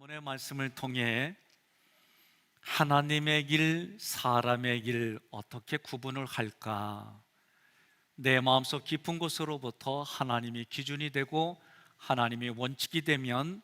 본문의 말씀을 통해 하나님의 길, 사람의 길 어떻게 구분을 할까? 내 마음속 깊은 곳으로부터 하나님이 기준이 되고 하나님이 원칙이 되면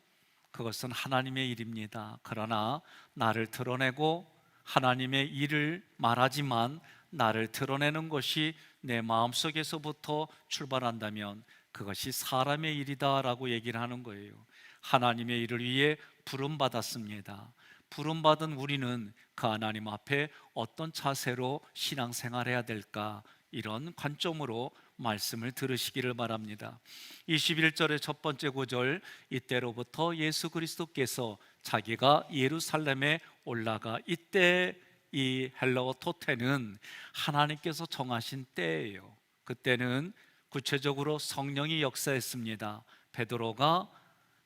그것은 하나님의 일입니다. 그러나 나를 드러내고 하나님의 일을 말하지만 나를 드러내는 것이 내 마음속에서부터 출발한다면 그것이 사람의 일이다라고 얘기를 하는 거예요. 하나님의 일을 위해 부름받았습니다. 부름받은 우리는 그 하나님 앞에 어떤 자세로 신앙생활해야 될까? 이런 관점으로 말씀을 들으시기를 바랍니다. 21절의 첫 번째 구절, 이때로부터 예수 그리스도께서 자기가 예루살렘에 올라가, 이때 이 헬라어 토테는 하나님께서 정하신 때예요. 그때는 구체적으로 성령이 역사했습니다. 베드로가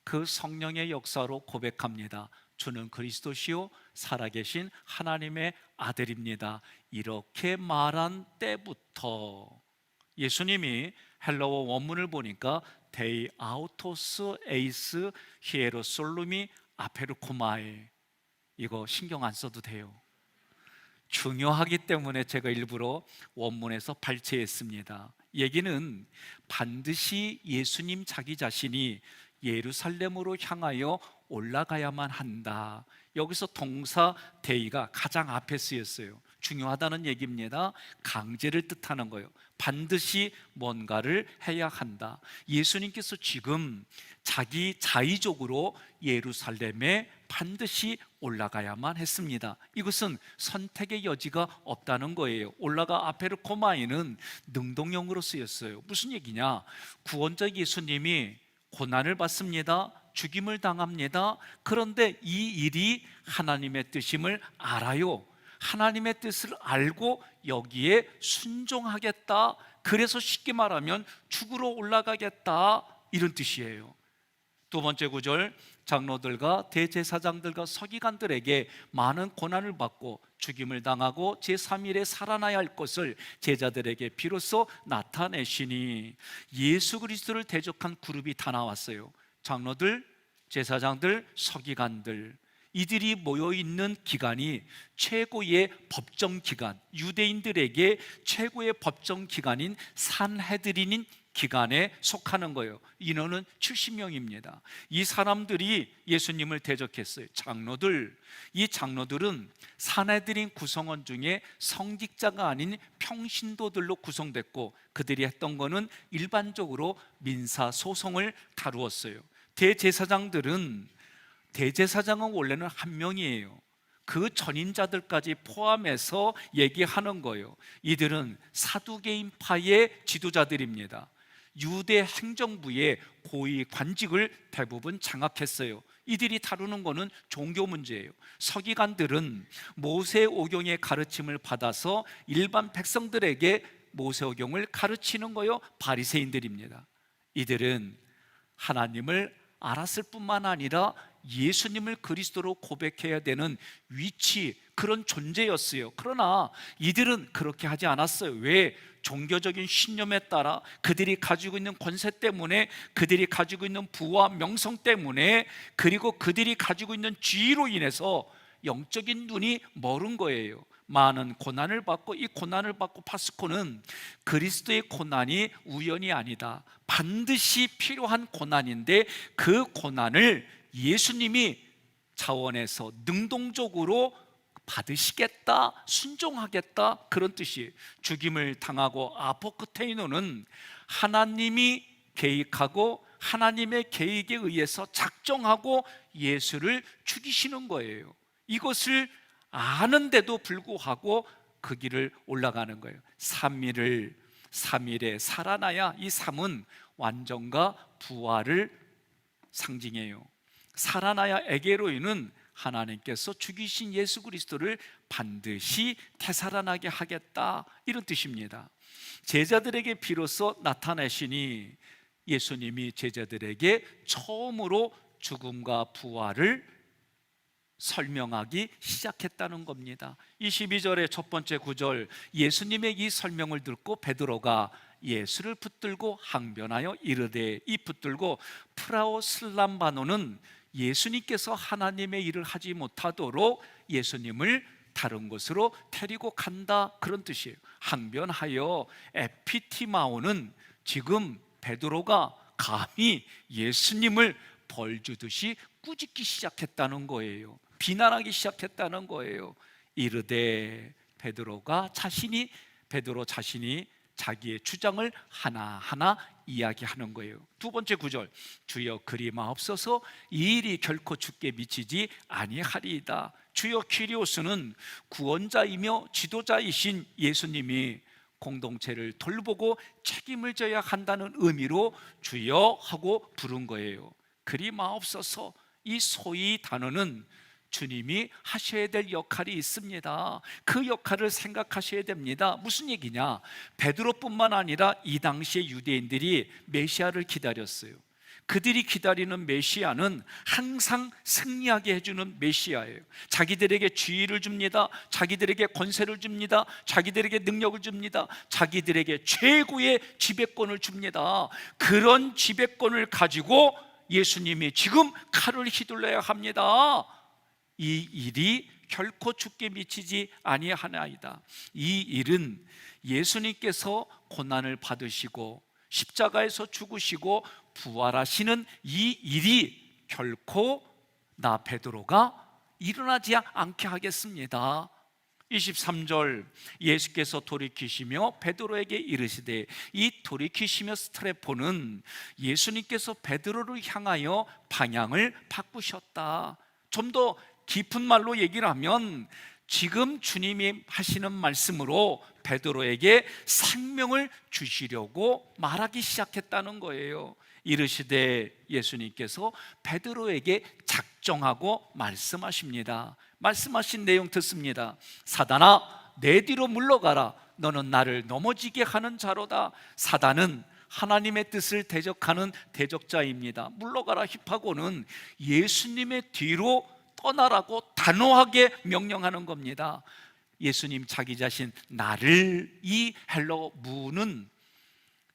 그 성령의 역사로 고백합니다. 주는 그리스도시요 살아계신 하나님의 아들입니다. 이렇게 말한 때부터 예수님이 헬라어 원문을 보니까 데이 아우토스 에이스 히에로솔루미 아페르코마에, 이거 신경 안 써도 돼요. 중요하기 때문에 제가 일부러 원문에서 발췌했습니다. 얘기는 반드시 예수님 자기 자신이 예루살렘으로 향하여 올라가야만 한다. 여기서 동사 데이가 가장 앞에 쓰였어요. 중요하다는 얘기입니다. 강제를 뜻하는 거예요. 반드시 뭔가를 해야 한다. 예수님께서 지금 자기 자의적으로 예루살렘에 반드시 올라가야만 했습니다. 이것은 선택의 여지가 없다는 거예요. 올라가 아페르코마이는 능동형으로 쓰였어요. 무슨 얘기냐? 구원자 예수님이 고난을 받습니다. 죽임을 당합니다. 그런데 이 일이 하나님의 뜻임을 알아요. 하나님의 뜻을 알고 여기에 순종하겠다. 그래서 쉽게 말하면 죽으러 올라가겠다, 이런 뜻이에요. 두 번째 구절, 장로들과 대제사장들과 서기관들에게 많은 고난을 받고 죽임을 당하고 제3일에 살아나야 할 것을 제자들에게 비로소 나타내시니, 예수 그리스도를 대적한 그룹이 다 나왔어요. 장로들, 제사장들, 서기관들, 이들이 모여있는 기간이 최고의 법정기간, 유대인들에게 최고의 법정기간인 산헤드린 기간에 속하는 거예요. 인원은 70명입니다. 이 사람들이 예수님을 대적했어요. 장로들, 이 장로들은 산헤드린 구성원 중에 성직자가 아닌 평신도들로 구성됐고, 그들이 했던 거는 일반적으로 민사소송을 다루었어요. 대제사장은 원래는 한 명이에요. 그 전임자들까지 포함해서 얘기하는 거예요. 이들은 사두개인파의 지도자들입니다. 유대 행정부의 고위 관직을 대부분 장악했어요. 이들이 다루는 것은 종교 문제예요. 서기관들은 모세오경의 가르침을 받아서 일반 백성들에게 모세오경을 가르치는 거요, 바리새인들입니다. 이들은 하나님을 알았을 뿐만 아니라 예수님을 그리스도로 고백해야 되는 위치, 그런 존재였어요. 그러나 이들은 그렇게 하지 않았어요. 왜? 종교적인 신념에 따라, 그들이 가지고 있는 권세 때문에, 그들이 가지고 있는 부와 명성 때문에, 그리고 그들이 가지고 있는 지위로 인해서 영적인 눈이 멀은 거예요. 많은 고난을 받고, 이 고난을 받고 파스코는 그리스도의 고난이 우연이 아니다, 반드시 필요한 고난인데, 그 고난을 예수님이 자원해서 능동적으로 받으시겠다, 순종하겠다, 그런 뜻이에요. 죽임을 당하고 아포크테이노는 하나님이 계획하고 하나님의 계획에 의해서 작정하고 예수를 죽이시는 거예요. 이것을 아는데도 불구하고 그 길을 올라가는 거예요. 3일에 살아나야, 이 3은 완전과 부활을 상징해요. 살아나야 에게로이는 하나님께서 죽이신 예수 그리스도를 반드시 되살아나게 하겠다, 이런 뜻입니다. 제자들에게 비로소 나타내시니, 예수님이 제자들에게 처음으로 죽음과 부활을 설명하기 시작했다는 겁니다. 22절의 첫 번째 구절, 예수님의 이 설명을 듣고 베드로가 예수를 붙들고 항변하여 이르되, 이 붙들고 프라오 슬람바노는 예수님께서 하나님의 일을 하지 못하도록 예수님을 다른 곳으로 데리고 간다, 그런 뜻이에요. 항변하여 에피티마오는 지금 베드로가 감히 예수님을 벌주듯이 꾸짖기 시작했다는 거예요. 비난하기 시작했다는 거예요. 이르되 베드로 자신이 자기의 주장을 하나하나 이야기하는 거예요. 두 번째 구절, 주여 그리 마옵소서, 이 일이 결코 주께 미치지 아니하리이다. 주여, kyrios는 구원자이며 지도자이신 예수님이 공동체를 돌보고 책임을 져야 한다는 의미로 주여 하고 부른 거예요. 그리 마옵소서, 이 소위 단어는 주님이 하셔야 될 역할이 있습니다. 그 역할을 생각하셔야 됩니다. 무슨 얘기냐? 베드로뿐만 아니라 이 당시의 유대인들이 메시아를 기다렸어요. 그들이 기다리는 메시아는 항상 승리하게 해주는 메시아예요. 자기들에게 지위를 줍니다. 자기들에게 권세를 줍니다. 자기들에게 능력을 줍니다. 자기들에게 최고의 지배권을 줍니다. 그런 지배권을 가지고 예수님이 지금 칼을 휘둘러야 합니다. 이 일이 결코 주께 미치지 아니하나이다. 이 일은 예수님께서 고난을 받으시고 십자가에서 죽으시고 부활하시는 이 일이 결코 나 베드로가 일어나지 않게 하겠습니다. 23절, 예수께서 돌이키시며 베드로에게 이르시되, 이 돌이키시며 스트레포는 예수님께서 베드로를 향하여 방향을 바꾸셨다. 좀 더 깊은 말로 얘기를 하면 지금 주님이 하시는 말씀으로 베드로에게 생명을 주시려고 말하기 시작했다는 거예요. 이르시되, 예수님께서 베드로에게 작정하고 말씀하십니다. 말씀하신 내용 듣습니다. 사단아, 내 뒤로 물러가라. 너는 나를 넘어지게 하는 자로다. 사단은 하나님의 뜻을 대적하는 대적자입니다. 물러가라 힙하고는 예수님의 뒤로 떠나라고 단호하게 명령하는 겁니다. 예수님 자기 자신 나를, 이 헬러 무는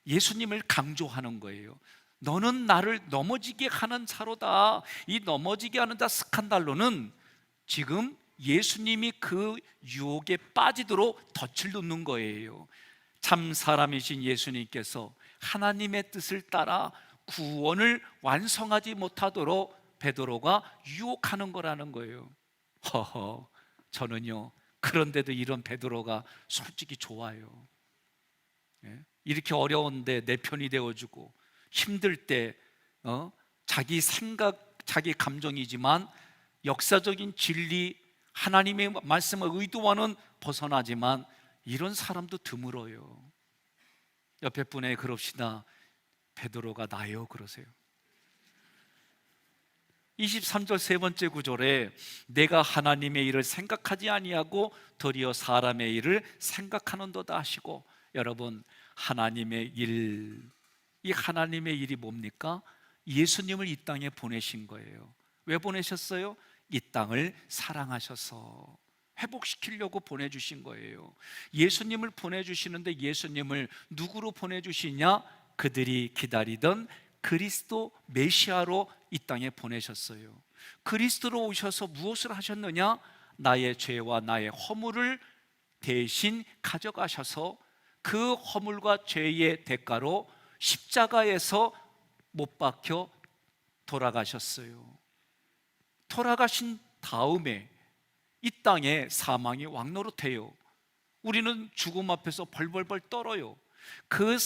예수님을 강조하는 거예요. 너는 나를 넘어지게 하는 자로다. 이 넘어지게 하는 자 스칸달로는 지금 예수님이 그 유혹에 빠지도록 덫을 놓는 거예요. 참 사람이신 예수님께서 하나님의 뜻을 따라 구원을 완성하지 못하도록 베드로가 유혹하는 거라는 거예요. 허허, 저는요, 그런데도 이런 베드로가 솔직히 좋아요. 이렇게 어려운데 내 편이 되어주고, 힘들 때 자기 생각, 자기 감정이지만 역사적인 진리, 하나님의 말씀을 의도와는 벗어나지만 이런 사람도 드물어요. 옆에 분에 그럽시다. 베드로가 나요, 그러세요. 23절 세 번째 구절에 내가 하나님의 일을 생각하지 아니하고 도리어 사람의 일을 생각하는도다 하시고, 여러분, 하나님의 일, 이 하나님의 일이 뭡니까? 예수님을 이 땅에 보내신 거예요. 왜 보내셨어요? 이 땅을 사랑하셔서 회복시키려고 보내주신 거예요. 예수님을 보내주시는데 예수님을 누구로 보내주시냐? 그들이 기다리던 그리스도 메시아로 이 땅에 보내셨어요. 그리스도로 오셔서 무엇을 하셨느냐? 나의 죄와 나의 허물을 대신 가져가셔서 그 허물과 죄의 대가로 십자가에서 못 박혀 돌아가셨어요. 돌아가신 다음에 이 땅에 사망이 왕노릇해요. 우리는 죽음 앞에서 벌벌벌 떨어요. 그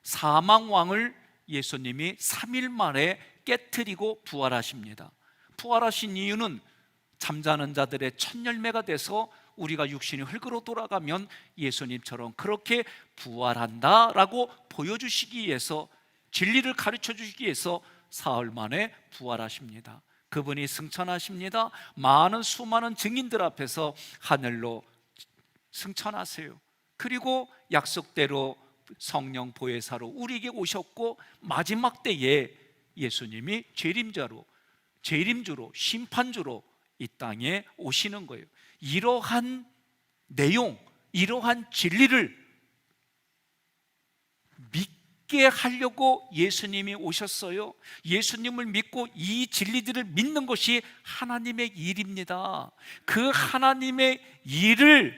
사망왕을 예수님이 3일 만에 깨트리고 부활하십니다. 부활하신 이유는 잠자는 자들의 첫 열매가 돼서 우리가 육신이 흙으로 돌아가면 예수님처럼 그렇게 부활한다라고 보여주시기 위해서, 진리를 가르쳐 주시기 위해서 사흘 만에 부활하십니다. 그분이 승천하십니다. 수많은 증인들 앞에서 하늘로 승천하세요. 그리고 약속대로 성령 보혜사로 우리에게 오셨고, 마지막 때에 예수님이 재림주로 심판주로 이 땅에 오시는 거예요. 이러한 내용, 이러한 진리를 믿게 하려고 예수님이 오셨어요. 예수님을 믿고 이 진리들을 믿는 것이 하나님의 일입니다. 그 하나님의 일을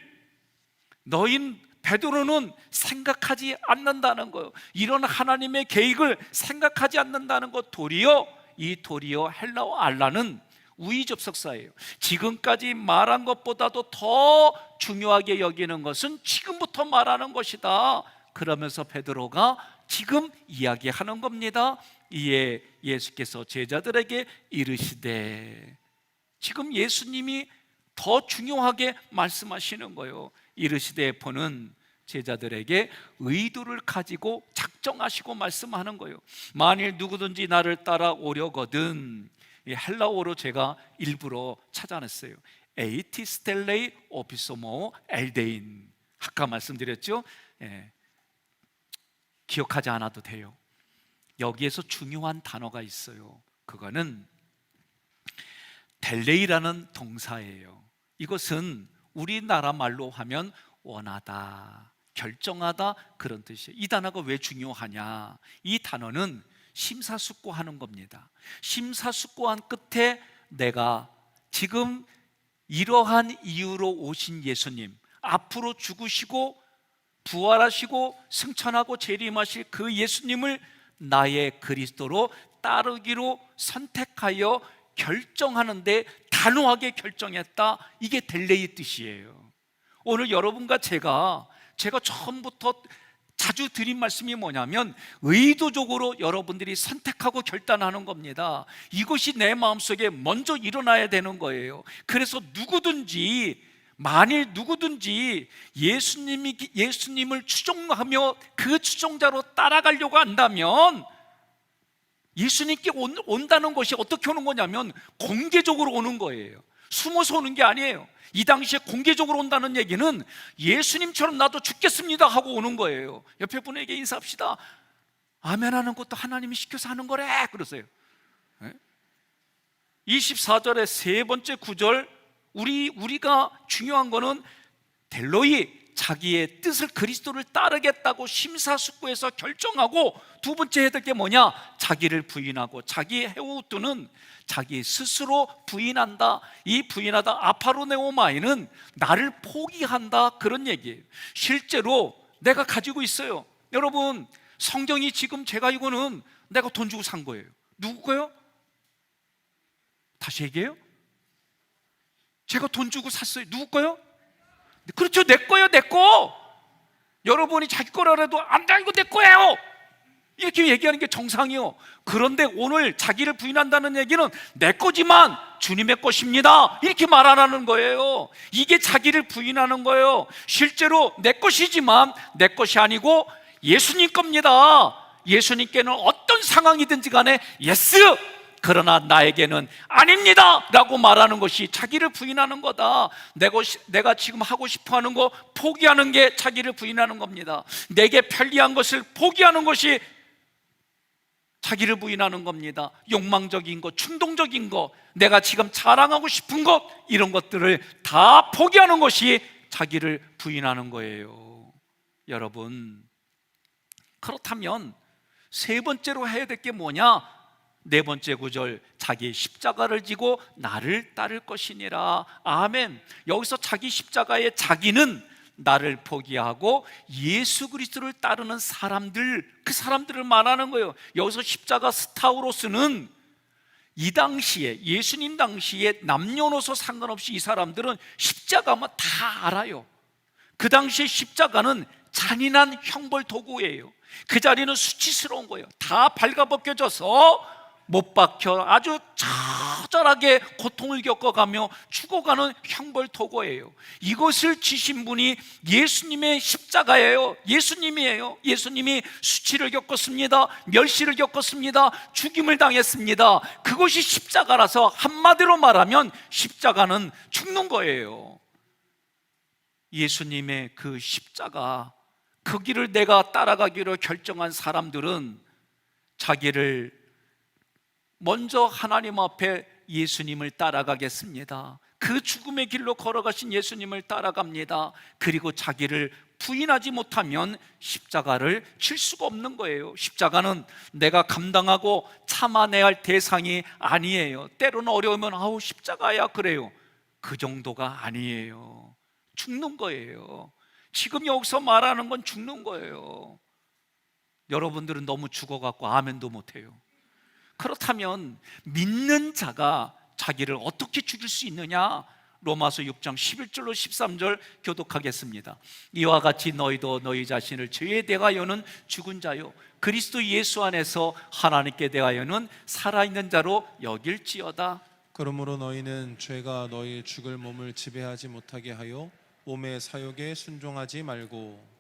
베드로는 생각하지 않는다는 거예요. 이런 하나님의 계획을 생각하지 않는다는 것. 도리어 헬라어 알라는 우의접속사예요. 지금까지 말한 것보다도 더 중요하게 여기는 것은 지금부터 말하는 것이다. 그러면서 베드로가 지금 이야기하는 겁니다. 이에 예수께서 제자들에게 이르시되, 지금 예수님이 더 중요하게 말씀하시는 거예요. 이르시되 보는 제자들에게 의도를 가지고 작정하시고 말씀하는 거예요. 만일 누구든지 나를 따라오려거든, 이 헬라어로 제가 일부러 찾아냈어요. 에이티스텔레이 오피소모 엘데인. 아까 말씀드렸죠? 기억하지 않아도 돼요. 여기에서 중요한 단어가 있어요. 그거는 델레이라는 동사예요. 이것은 우리나라 말로 하면 원하다, 결정하다, 그런 뜻이에요. 이 단어가 왜 중요하냐? 이 단어는 심사숙고하는 겁니다. 심사숙고한 끝에 내가 지금 이러한 이유로 오신 예수님, 앞으로 죽으시고 부활하시고 승천하고 재림하실 그 예수님을 나의 그리스도로 따르기로 선택하여 결정하는데 단호하게 결정했다. 이게 델레이의 뜻이에요. 오늘 여러분과 제가 처음부터 자주 드린 말씀이 뭐냐면, 의도적으로 여러분들이 선택하고 결단하는 겁니다. 이것이 내 마음속에 먼저 일어나야 되는 거예요. 그래서 만일 누구든지 예수님을 추종하며 그 추종자로 따라가려고 한다면, 예수님께 온다는 것이 어떻게 오는 거냐면 공개적으로 오는 거예요. 숨어서 오는 게 아니에요. 이 당시에 공개적으로 온다는 얘기는 예수님처럼 나도 죽겠습니다 하고 오는 거예요. 옆에 분에게 인사합시다. 아멘 하는 것도 하나님이 시켜서 하는 거래 그러세요. 24절의 세 번째 구절, 우리가 중요한 거는 델로이, 자기의 뜻을 그리스도를 따르겠다고 심사숙고해서 결정하고, 두 번째 해야 될 게 뭐냐? 자기를 부인하고. 자기의 헤우트는 자기 스스로 부인한다. 이 부인하다, 아파로네오마이는 나를 포기한다, 그런 얘기예요. 실제로 내가 가지고 있어요. 여러분, 성경이 지금 제가 이거는 내가 돈 주고 산 거예요. 누구 거요? 다시 얘기해요. 제가 돈 주고 샀어요. 누구 거요? 그렇죠, 내 거예요. 내 거. 여러분이 자기 거라 해도 안 돼, 이거 내 거예요 이렇게 얘기하는 게 정상이요. 그런데 오늘 자기를 부인한다는 얘기는 내 거지만 주님의 것입니다 이렇게 말하라는 거예요. 이게 자기를 부인하는 거예요. 실제로 내 것이지만 내 것이 아니고 예수님 겁니다. 예수님께는 어떤 상황이든지 간에 예스! 그러나 나에게는 아닙니다 라고 말하는 것이 자기를 부인하는 거다. 내가 지금 하고 싶어 하는 거 포기하는 게 자기를 부인하는 겁니다. 내게 편리한 것을 포기하는 것이 자기를 부인하는 겁니다. 욕망적인 것, 충동적인 것, 내가 지금 자랑하고 싶은 것, 이런 것들을 다 포기하는 것이 자기를 부인하는 거예요. 여러분, 그렇다면 세 번째로 해야 될 게 뭐냐? 네 번째 구절, 자기 십자가를 지고 나를 따를 것이니라. 아멘. 여기서 자기 십자가의 자기는 나를 포기하고 예수 그리스도를 따르는 사람들, 그 사람들을 말하는 거예요. 여기서 십자가 스타우로스는 이 당시에, 예수님 당시에 남녀노소 상관없이 이 사람들은 십자가만 다 알아요. 그 당시에 십자가는 잔인한 형벌 도구예요. 그 자리는 수치스러운 거예요. 다 발가벗겨져서 못 박혀 아주 처절하게 고통을 겪어가며 죽어가는 형벌 도구예요. 이것을 지신 분이 예수님의 십자가예요. 예수님이에요. 예수님이 수치를 겪었습니다. 멸시를 겪었습니다. 죽임을 당했습니다. 그것이 십자가라서 한마디로 말하면 십자가는 죽는 거예요. 예수님의 그 십자가, 그 길을 내가 따라가기로 결정한 사람들은 자기를 먼저 하나님 앞에 예수님을 따라가겠습니다. 그 죽음의 길로 걸어가신 예수님을 따라갑니다. 그리고 자기를 부인하지 못하면 십자가를 칠 수가 없는 거예요. 십자가는 내가 감당하고 참아내야 할 대상이 아니에요. 때로는 어려우면 아우 십자가야 그래요. 그 정도가 아니에요. 죽는 거예요. 지금 여기서 말하는 건 죽는 거예요. 여러분들은 너무 죽어갖고 아멘도 못해요. 그렇다면 믿는 자가 자기를 어떻게 죽일 수 있느냐? 로마서 6장 11절로 13절 교독하겠습니다. 이와 같이 너희도 너희 자신을 죄에 대하여는 죽은 자요 그리스도 예수 안에서 하나님께 대하여는 살아있는 자로 여길지어다. 그러므로 너희는 죄가 너희 죽을 몸을 지배하지 못하게 하여 몸의 사욕에 순종하지 말고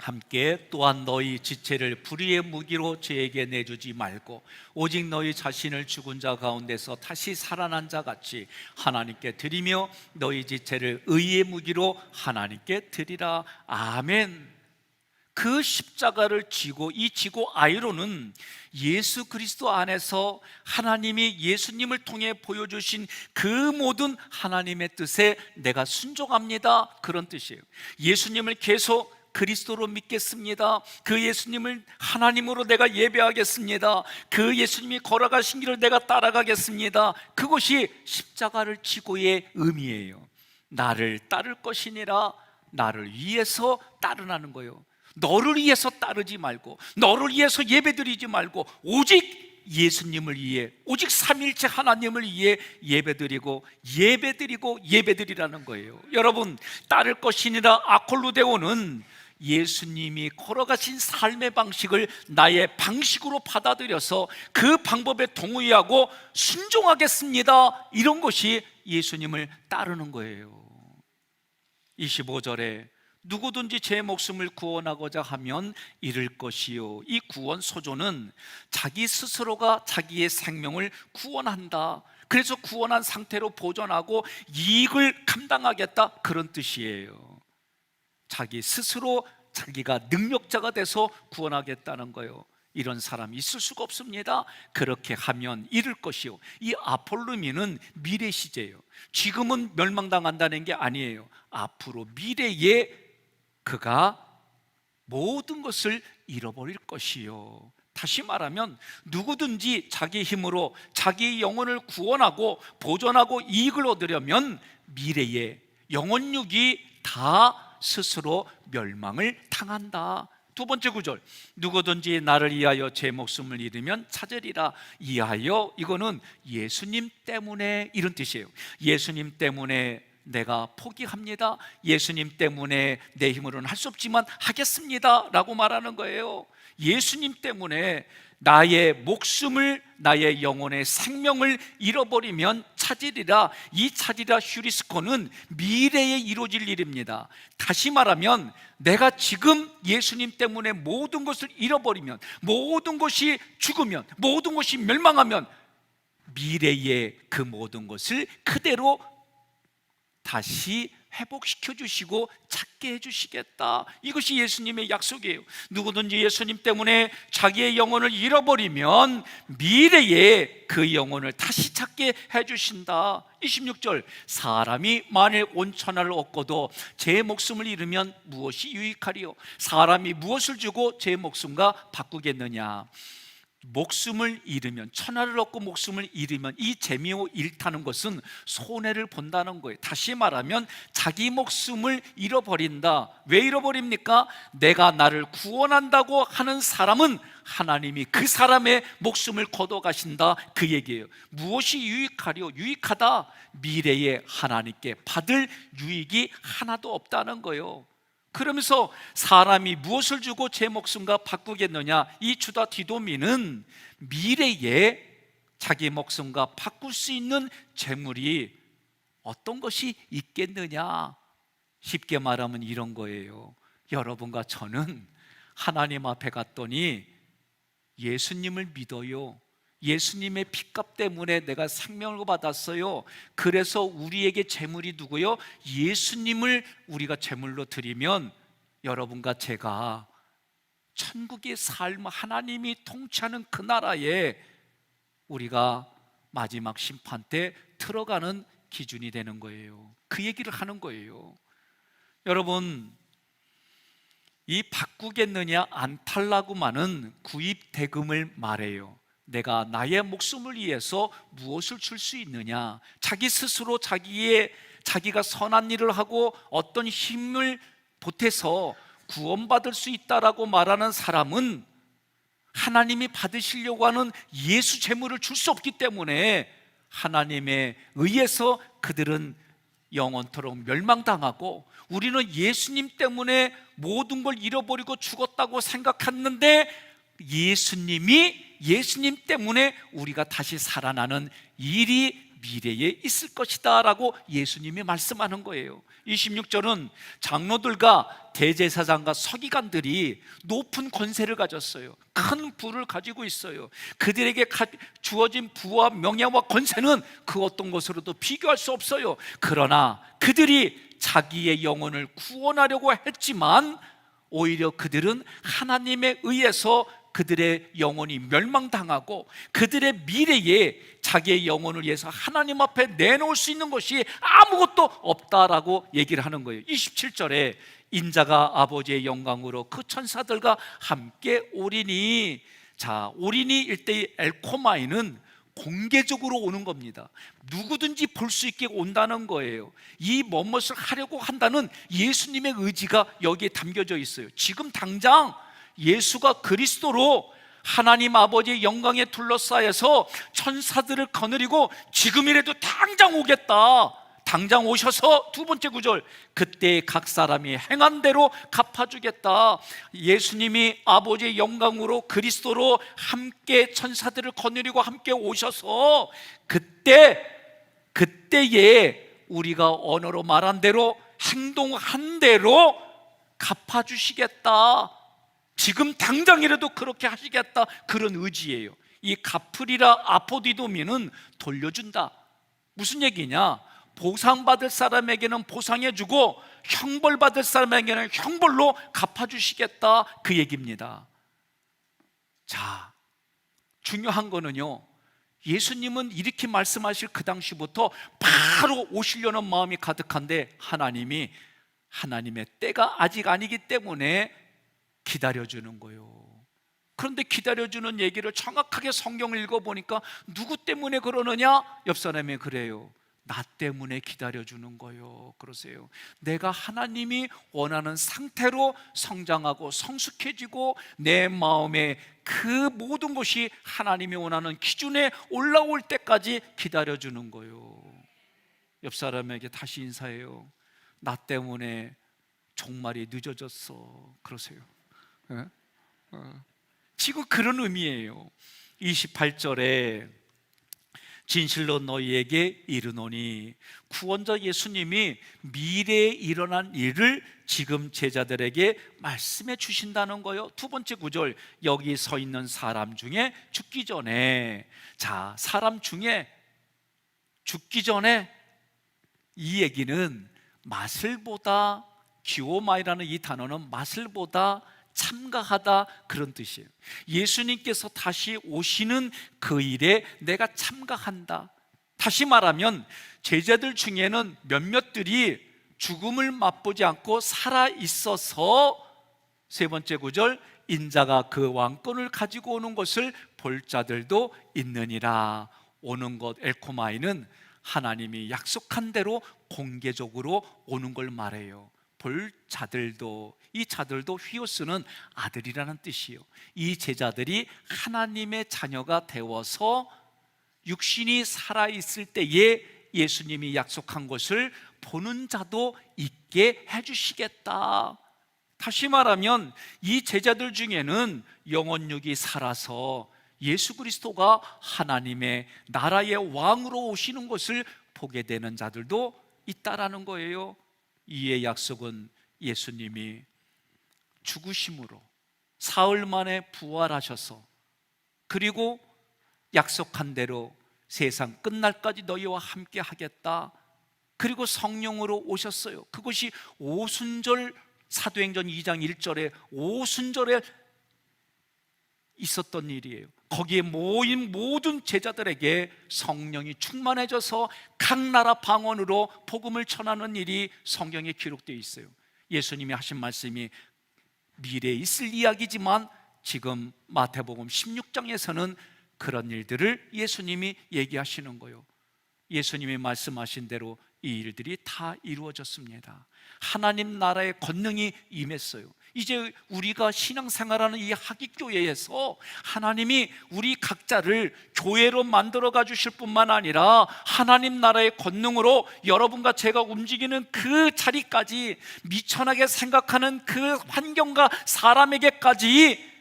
함께 또한 너희 지체를 불의의 무기로 죄에게 내주지 말고 오직 너희 자신을 죽은 자 가운데서 다시 살아난 자 같이 하나님께 드리며 너희 지체를 의의 무기로 하나님께 드리라. 아멘. 그 십자가를 지고 이 지고 아이로는 예수 그리스도 안에서 하나님이 예수님을 통해 보여주신 그 모든 하나님의 뜻에 내가 순종합니다, 그런 뜻이에요. 예수님을 계속 그리스도로 믿겠습니다. 그 예수님을 하나님으로 내가 예배하겠습니다. 그 예수님이 걸어가신 길을 내가 따라가겠습니다. 그것이 십자가를 지고의 의미예요. 나를 따를 것이니라. 나를 위해서 따르라는 거예요. 너를 위해서 따르지 말고, 너를 위해서 예배드리지 말고, 오직 예수님을 위해, 오직 삼위일체 하나님을 위해 예배드리고 예배드리라는 거예요. 여러분, 따를 것이니라 아콜루데오는 예수님이 걸어가신 삶의 방식을 나의 방식으로 받아들여서 그 방법에 동의하고 순종하겠습니다, 이런 것이 예수님을 따르는 거예요. 25절에 누구든지 제 목숨을 구원하고자 하면 잃을 것이요 이 구원 소조는 자기 스스로가 자기의 생명을 구원한다. 그래서 구원한 상태로 보존하고 이익을 감당하겠다, 그런 뜻이에요. 자기 스스로 자기가 능력자가 돼서 구원하겠다는 거예요. 이런 사람이 있을 수가 없습니다. 그렇게 하면 잃을 것이요 이 아폴루미는 미래 시제예요. 지금은 멸망당한다는 게 아니에요. 앞으로 미래에 그가 모든 것을 잃어버릴 것이요. 다시 말하면 누구든지 자기 힘으로 자기 영혼을 구원하고 보존하고 이익을 얻으려면 미래에 영혼육이 다 스스로 멸망을 당한다. 두 번째 구절, 누구든지 나를 위하여 제 목숨을 잃으면 찾으리라. 이하여, 이거는 예수님 때문에, 이런 뜻이에요. 예수님 때문에 내가 포기합니다. 예수님 때문에 내 힘으로는 할 수 없지만 하겠습니다 라고 말하는 거예요. 예수님 때문에 나의 목숨을, 나의 영혼의 생명을 잃어버리면 찾으리라. 이 찾으리라 휴리스코는 미래에 이루어질 일입니다. 다시 말하면 내가 지금 예수님 때문에 모든 것을 잃어버리면, 모든 것이 죽으면, 모든 것이 멸망하면 미래에 그 모든 것을 그대로 다시 회복시켜 주시고 찾게 해주시겠다. 이것이 예수님의 약속이에요. 누구든지 예수님 때문에 자기의 영혼을 잃어버리면 미래에 그 영혼을 다시 찾게 해주신다. 26절, 사람이 만일 온 천하를 얻고도 제 목숨을 잃으면 무엇이 유익하리요? 사람이 무엇을 주고 제 목숨과 바꾸겠느냐? 목숨을 잃으면, 천하를 얻고 목숨을 잃으면 이 재미を잃다는 것은 손해를 본다는 거예요. 다시 말하면 자기 목숨을 잃어버린다. 왜 잃어버립니까? 내가 나를 구원한다고 하는 사람은 하나님이 그 사람의 목숨을 걷어가신다, 그 얘기예요. 무엇이 유익하리요? 유익하다. 미래에 하나님께 받을 유익이 하나도 없다는 거예요. 그러면서 사람이 무엇을 주고 제 목숨과 바꾸겠느냐? 이 주다 디도미는 미래에 자기 목숨과 바꿀 수 있는 재물이 어떤 것이 있겠느냐? 쉽게 말하면 이런 거예요. 여러분과 저는 하나님 앞에 갔더니 예수님을 믿어요. 예수님의 피값 때문에 내가 생명을 받았어요. 그래서 우리에게 재물이 누구요? 예수님을 우리가 재물로 드리면 여러분과 제가 천국의 삶, 하나님이 통치하는 그 나라에 우리가 마지막 심판 때 들어가는 기준이 되는 거예요. 그 얘기를 하는 거예요. 여러분, 이 바꾸겠느냐 안 팔라고만은 구입 대금을 말해요. 내가 나의 목숨을 위해서 무엇을 줄 수 있느냐, 자기 스스로 자기가 선한 일을 하고 어떤 힘을 보태서 구원받을 수 있다라고 말하는 사람은 하나님이 받으시려고 하는 예수 제물을 줄 수 없기 때문에 하나님에 의해서 그들은 영원토록 멸망당하고, 우리는 예수님 때문에 모든 걸 잃어버리고 죽었다고 생각했는데 예수님 때문에 우리가 다시 살아나는 일이 미래에 있을 것이다 라고 예수님이 말씀하는 거예요. 26절은 장로들과 대제사장과 서기관들이 높은 권세를 가졌어요. 큰 부를 가지고 있어요. 그들에게 주어진 부와 명예와 권세는 그 어떤 것으로도 비교할 수 없어요. 그러나 그들이 자기의 영혼을 구원하려고 했지만 오히려 그들은 하나님에 의해서 그들의 영혼이 멸망당하고 그들의 미래에 자기의 영혼을 위해서 하나님 앞에 내놓을 수 있는 것이 아무것도 없다라고 얘기를 하는 거예요. 27절에 인자가 아버지의 영광으로 그 천사들과 함께 오리니, 자, 오리니 일대의 엘코마이는 공개적으로 오는 겁니다. 누구든지 볼 수 있게 온다는 거예요. 이 무엇을 하려고 한다는 예수님의 의지가 여기에 담겨져 있어요. 지금 당장 예수가 그리스도로 하나님 아버지의 영광에 둘러싸여서 천사들을 거느리고 지금이라도 당장 오겠다, 당장 오셔서, 두 번째 구절, 그때 각 사람이 행한 대로 갚아주겠다. 예수님이 아버지의 영광으로 그리스도로 함께 천사들을 거느리고 함께 오셔서 그때에 우리가 언어로 말한 대로 행동한 대로 갚아주시겠다. 지금 당장이라도 그렇게 하시겠다, 그런 의지예요. 이 갚으리라 아포디도미는 돌려준다. 무슨 얘기냐? 보상받을 사람에게는 보상해주고 형벌받을 사람에게는 형벌로 갚아주시겠다, 그 얘기입니다. 자, 중요한 거는요, 예수님은 이렇게 말씀하실 그 당시부터 바로 오시려는 마음이 가득한데 하나님의 때가 아직 아니기 때문에 기다려주는 거예요. 그런데 기다려주는 얘기를 정확하게 성경을 읽어보니까 누구 때문에 그러느냐? 옆 사람이 그래요. 나 때문에 기다려주는 거예요. 그러세요. 내가 하나님이 원하는 상태로 성장하고 성숙해지고 내 마음에 그 모든 것이 하나님이 원하는 기준에 올라올 때까지 기다려주는 거예요. 옆 사람에게 다시 인사해요. 나 때문에 종말이 늦어졌어. 그러세요. 지금 그런 의미예요. 28절에 진실로 너희에게 이르노니, 구원자 예수님이 미래에 일어난 일을 지금 제자들에게 말씀해 주신다는 거예요. 두 번째 구절, 여기 서 있는 사람 중에 죽기 전에, 자, 사람 중에 죽기 전에, 이 얘기는 마슬보다, 기오마이라는 이 단어는 마슬보다 참가하다, 그런 뜻이에요. 예수님께서 다시 오시는 그 일에 내가 참가한다. 다시 말하면 제자들 중에는 몇몇들이 죽음을 맛보지 않고 살아 있어서, 세 번째 구절, 인자가 그 왕권을 가지고 오는 것을 볼 자들도 있느니라. 오는 것, 엘코마이는 하나님이 약속한 대로 공개적으로 오는 걸 말해요. 볼 자들도, 이 자들도 휘오스는 아들이라는 뜻이에요. 이 제자들이 하나님의 자녀가 되어서 육신이 살아있을 때에 예수님이 약속한 것을 보는 자도 있게 해주시겠다. 다시 말하면 이 제자들 중에는 영혼육이 살아서 예수 그리스도가 하나님의 나라의 왕으로 오시는 것을 보게 되는 자들도 있다라는 거예요. 이의 약속은 예수님이 죽으심으로 사흘 만에 부활하셔서, 그리고 약속한 대로 세상 끝날까지 너희와 함께 하겠다, 그리고 성령으로 오셨어요. 그것이 오순절, 사도행전 2장 1절에 오순절에 있었던 일이에요. 거기에 모인 모든 제자들에게 성령이 충만해져서 각 나라 방언으로 복음을 전하는 일이 성경에 기록되어 있어요. 예수님이 하신 말씀이 미래에 있을 이야기지만 지금 마태복음 16장에서는 그런 일들을 예수님이 얘기하시는 거예요. 예수님이 말씀하신 대로 이 일들이 다 이루어졌습니다. 하나님 나라의 권능이 임했어요. 이제 우리가 신앙생활하는 이 하깃교회에서 하나님이 우리 각자를 교회로 만들어 주실 뿐만 아니라 하나님 나라의 권능으로 여러분과 제가 움직이는 그 자리까지, 미천하게 생각하는 그 환경과 사람에게까지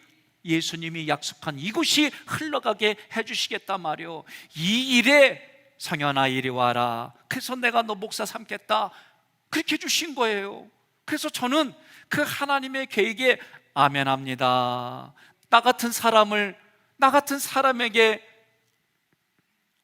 예수님이 약속한 이곳이 흘러가게 해주시겠단 말이요. 이 일에 성현아 이리 와라, 그래서 내가 너 목사 삼겠다, 그렇게 해주신 거예요. 그래서 저는 그 하나님의 계획에 아멘합니다. 나 같은 사람에게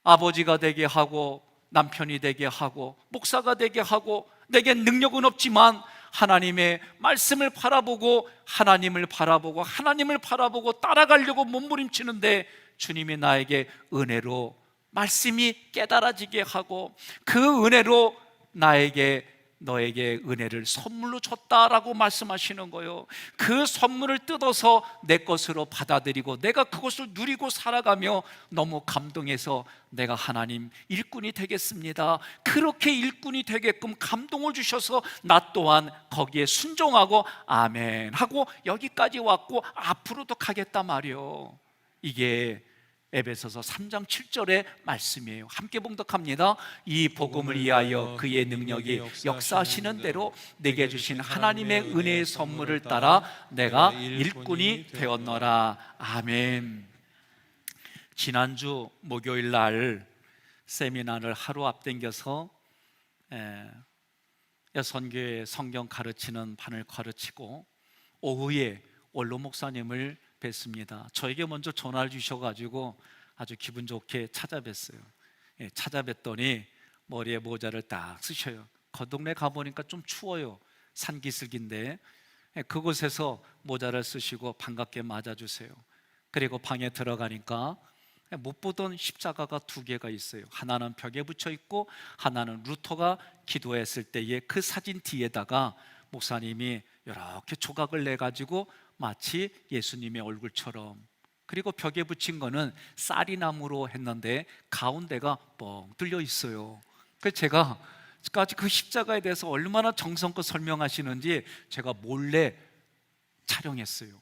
아버지가 되게 하고 남편이 되게 하고 목사가 되게 하고, 내게 능력은 없지만 하나님의 말씀을 바라보고 하나님을 바라보고 따라가려고 몸부림치는데, 주님이 나에게 은혜로 말씀이 깨달아지게 하고 그 은혜로 너에게 은혜를 선물로 줬다라고 말씀하시는 거예요. 그 선물을 뜯어서 내 것으로 받아들이고 내가 그것을 누리고 살아가며 너무 감동해서 내가 하나님 일꾼이 되겠습니다, 그렇게 일꾼이 되게끔 감동을 주셔서 나 또한 거기에 순종하고 아멘 하고 여기까지 왔고 앞으로도 가겠단 말이에요. 이게 에베소서 3장 7절의 말씀이에요. 함께 봉독합니다. 이 복음을 위하여 그의 능력이 역사하시는 대로 내게 주신 하나님의 은혜의 선물을 따라 내가 일꾼이 되었노라. 아멘. 지난주 목요일 날 세미나를 하루 앞당겨서 여선교회 성경 가르치는 반을 가르치고 오후에 원로 목사님을 뵀습니다. 저에게 먼저 전화를 주셔가지고 아주 기분 좋게 찾아뵀어요. 찾아뵀더니 머리에 모자를 딱 쓰셔요. 그 동네 가보니까 좀 추워요. 산기슭인데 그곳에서 모자를 쓰시고 반갑게 맞아주세요. 그리고 방에 들어가니까 못 보던 십자가가 2개가 있어요. 하나는 벽에 붙여 있고 하나는 루터가 기도했을 때의 그 사진 뒤에다가 목사님이 이렇게 조각을 내가지고 마치 예수님의 얼굴처럼, 그리고 벽에 붙인 거는 쌀이나무로 했는데 가운데가 뻥 뚫려 있어요. 그래서 제가 그 십자가에 대해서 얼마나 정성껏 설명하시는지 제가 몰래 촬영했어요.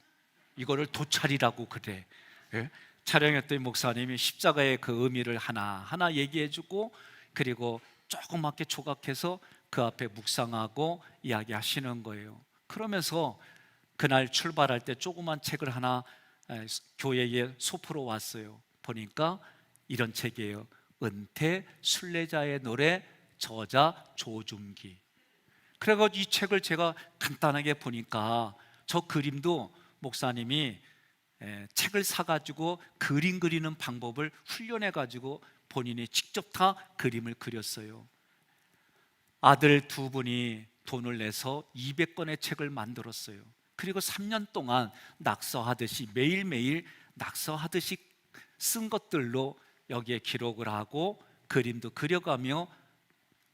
이거를 도찰이라고 그래. 촬영했더니 목사님이 십자가의 그 의미를 하나하나 얘기해주고, 그리고 조그맣게 조각해서 그 앞에 묵상하고 이야기하시는 거예요. 그러면서 그날 출발할 때 조그만 책을 하나 교회에 소포로 왔어요. 보니까 이런 책이에요. 은퇴 순례자의 노래, 저자 조중기. 그래가지고 이 책을 제가 간단하게 보니까 저 그림도 목사님이 책을 사가지고 그림 그리는 방법을 훈련해가지고 본인이 직접 다 그림을 그렸어요. 아들 2분이 돈을 내서 200권의 책을 만들었어요. 그리고 3년 동안 낙서하듯이 매일매일 낙서하듯이 쓴 것들로 여기에 기록을 하고 그림도 그려가며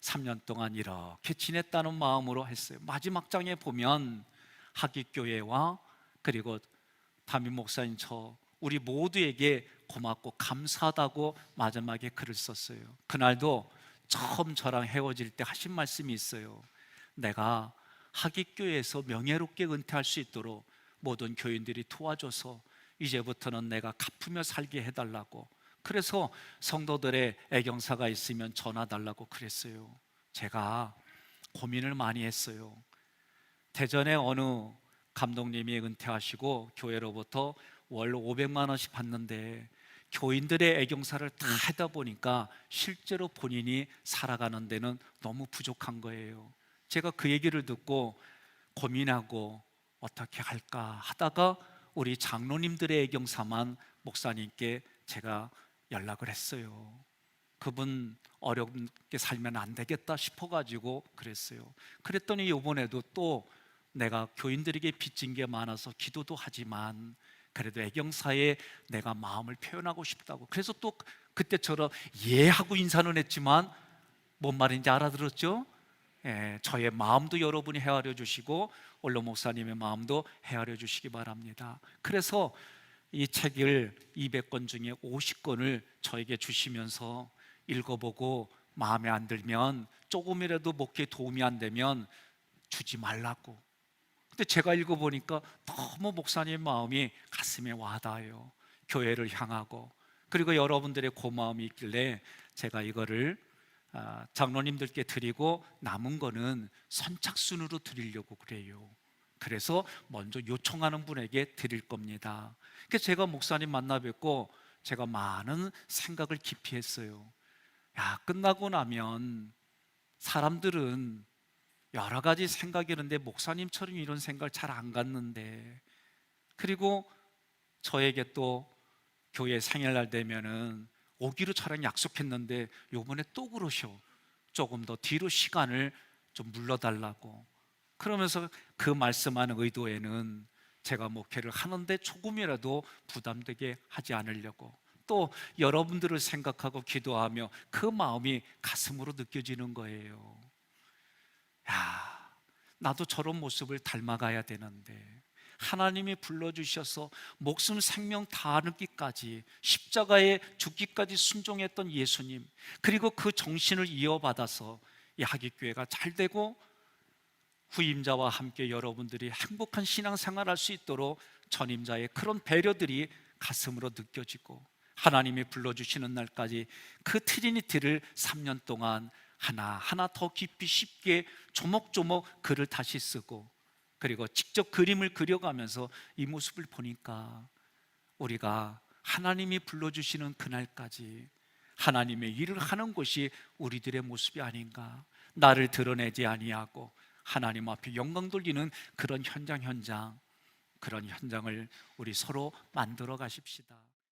3년 동안 이렇게 지냈다는 마음으로 했어요. 마지막 장에 보면 하깃교회와 그리고 담임 목사님 우리 모두에게 고맙고 감사하다고 마지막에 글을 썼어요. 그날도 처음 저랑 헤어질 때 하신 말씀이 있어요. 내가 하깃교회에서 명예롭게 은퇴할 수 있도록 모든 교인들이 도와줘서 이제부터는 내가 갚으며 살게 해달라고, 그래서 성도들의 애경사가 있으면 전화 달라고 그랬어요. 제가 고민을 많이 했어요. 대전에 어느 감독님이 은퇴하시고 교회로부터 월 500만 원씩 받는데 교인들의 애경사를 다 하다 보니까 실제로 본인이 살아가는 데는 너무 부족한 거예요. 제가 그 얘기를 듣고 고민하고 어떻게 할까 하다가 우리 장로님들의 애경사만 목사님께 제가 연락을 했어요. 그분 어렵게 살면 안 되겠다 싶어가지고 그랬어요. 그랬더니 이번에도 또 내가 교인들에게 빚진 게 많아서 기도도 하지만 그래도 애경사에 내가 마음을 표현하고 싶다고, 그래서 또 그때처럼 예 하고 인사는 했지만 뭔 말인지 알아들었죠? 저의 마음도 여러분이 헤아려 주시고 원로 목사님의 마음도 헤아려 주시기 바랍니다. 그래서 이 책을 200권 중에 50권을 저에게 주시면서 읽어보고 마음에 안 들면, 조금이라도 목회에 도움이 안 되면 주지 말라고. 근데 제가 읽어보니까 너무 목사님의 마음이 가슴에 와닿아요. 교회를 향하고, 그리고 여러분들의 고마움이 있길래 제가 이거를 장로님들께 드리고 남은 거는 선착순으로 드리려고 그래요. 그래서 먼저 요청하는 분에게 드릴 겁니다. 그래서 제가 목사님 만나 뵙고 제가 많은 생각을 깊이 했어요. 끝나고 나면 사람들은 여러 가지 생각이 있는데 목사님처럼 이런 생각을 잘 안 갖는데, 그리고 저에게 또 교회 생일날 되면은 오기로 저랑 약속했는데 요번에 또 그러셔. 조금 더 뒤로 시간을 좀 물러달라고. 그러면서 그 말씀하는 의도에는 제가 목회를 하는데 조금이라도 부담되게 하지 않으려고, 또 여러분들을 생각하고 기도하며 그 마음이 가슴으로 느껴지는 거예요. 나도 저런 모습을 닮아가야 되는데, 하나님이 불러주셔서 목숨 생명 다하기까지 십자가에 죽기까지 순종했던 예수님, 그리고 그 정신을 이어받아서 이 하객교회가 잘 되고 후임자와 함께 여러분들이 행복한 신앙생활할 수 있도록 전임자의 그런 배려들이 가슴으로 느껴지고, 하나님이 불러주시는 날까지 그 트리니티를 3년 동안 하나하나 더 깊이 쉽게 조목조목 글을 다시 쓰고, 그리고 직접 그림을 그려가면서 이 모습을 보니까 우리가 하나님이 불러주시는 그날까지 하나님의 일을 하는 것이 우리들의 모습이 아닌가. 나를 드러내지 아니하고 하나님 앞에 영광 돌리는 그런 현장을 우리 서로 만들어 가십시다.